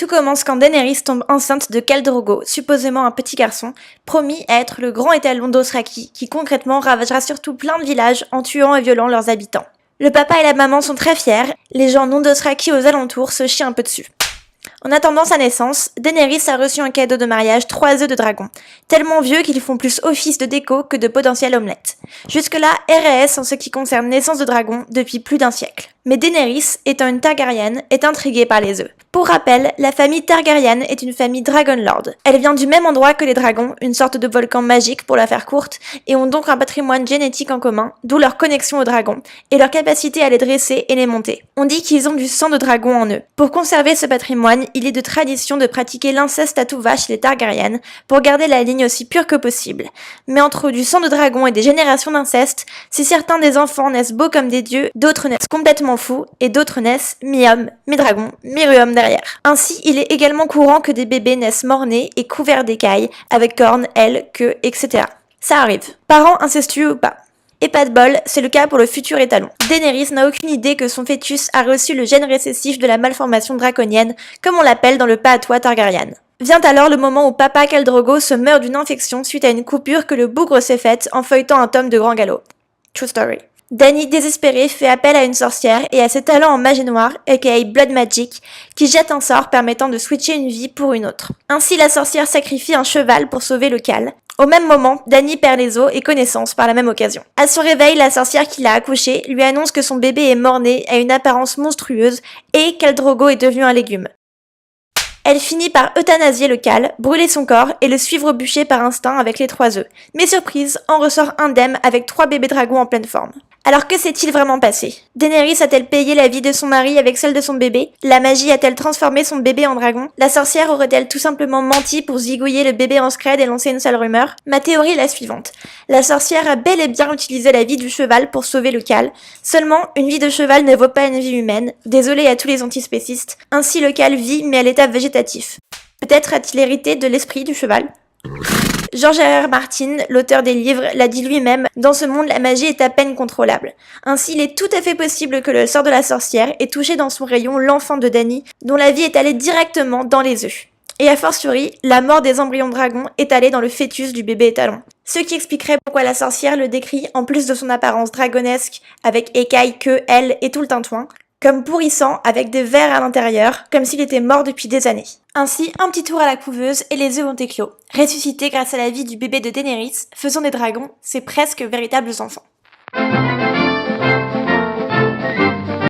Tout commence quand Daenerys tombe enceinte de Khal Drogo, supposément un petit garçon, promis à être le grand étalon Dothraki qui concrètement ravagera surtout plein de villages en tuant et violant leurs habitants. Le papa et la maman sont très fiers, les gens non Dothraki aux alentours se chient un peu dessus. En attendant sa naissance, Daenerys a reçu un cadeau de mariage 3 œufs de dragon, tellement vieux qu'ils font plus office de déco que de potentiel omelette. Jusque-là, RS en ce qui concerne naissance de dragon depuis plus d'1 siècle. Mais Daenerys, étant une Targaryen, est intriguée par les œufs. Pour rappel, la famille Targaryen est une famille Dragonlord. Elle vient du même endroit que les dragons, une sorte de volcan magique pour la faire courte, et ont donc un patrimoine génétique en commun, d'où leur connexion aux dragons, et leur capacité à les dresser et les monter. On dit qu'ils ont du sang de dragon en eux. Pour conserver ce patrimoine, il est de tradition de pratiquer l'inceste à tout va chez les Targaryen, pour garder la ligne aussi pure que possible. Mais entre du sang de dragon et des générations d'inceste, si certains des enfants naissent beaux comme des dieux, d'autres naissent complètement fous, et d'autres naissent mi-homme, mi-dragon, mi-ruhomme derrière. Ainsi, il est également courant que des bébés naissent mort-nés et couverts d'écailles, avec cornes, ailes, queues, etc. Ça arrive. Parents incestueux ou pas. Et pas de bol, c'est le cas pour le futur étalon. Daenerys n'a aucune idée que son fœtus a reçu le gène récessif de la malformation draconienne, comme on l'appelle dans le pas à toi Targaryen. Vient alors le moment où papa Khal Drogo se meurt d'une infection suite à une coupure que le bougre s'est faite en feuilletant un tome de Grand Galop. True story. Dany, désespéré, fait appel à une sorcière et à ses talents en magie noire, aka Blood Magic, qui jette un sort permettant de switcher une vie pour une autre. Ainsi, la sorcière sacrifie un cheval pour sauver le Khal. Au même moment, Dany perd les os et connaissance par la même occasion. À son réveil, la sorcière qui l'a accouché lui annonce que son bébé est mort-né, a une apparence monstrueuse et Khal Drogo est devenu un légume. Elle finit par euthanasier le Khal, brûler son corps et le suivre au bûcher par instinct avec les 3 œufs. Mais surprise, en ressort indemne avec 3 bébés dragons en pleine forme. Alors que s'est-il vraiment passé? Daenerys a-t-elle payé la vie de son mari avec celle de son bébé? La magie a-t-elle transformé son bébé en dragon? La sorcière aurait-elle tout simplement menti pour zigouiller le bébé en scred et lancer une sale rumeur? Ma théorie est la suivante. La sorcière a bel et bien utilisé la vie du cheval pour sauver le Khal. Seulement, une vie de cheval ne vaut pas une vie humaine. Désolé à tous les antispécistes. Ainsi le Khal vit mais à l'état végétatif. Peut-être a-t-il hérité de l'esprit du cheval? George R.R. Martin, l'auteur des livres, l'a dit lui-même, dans ce monde la magie est à peine contrôlable. Ainsi, il est tout à fait possible que le sort de la sorcière ait touché dans son rayon l'enfant de Dany, dont la vie est allée directement dans les œufs. Et a fortiori, la mort des embryons dragons est allée dans le fœtus du bébé étalon. Ce qui expliquerait pourquoi la sorcière le décrit, en plus de son apparence dragonesque, avec écailles, queues, ailes et tout le tintouin, comme pourrissant avec des vers à l'intérieur, comme s'il était mort depuis des années. Ainsi, un petit tour à la couveuse et les œufs ont éclos. Ressuscités grâce à la vie du bébé de Daenerys, faisant des dragons ses presque véritables enfants.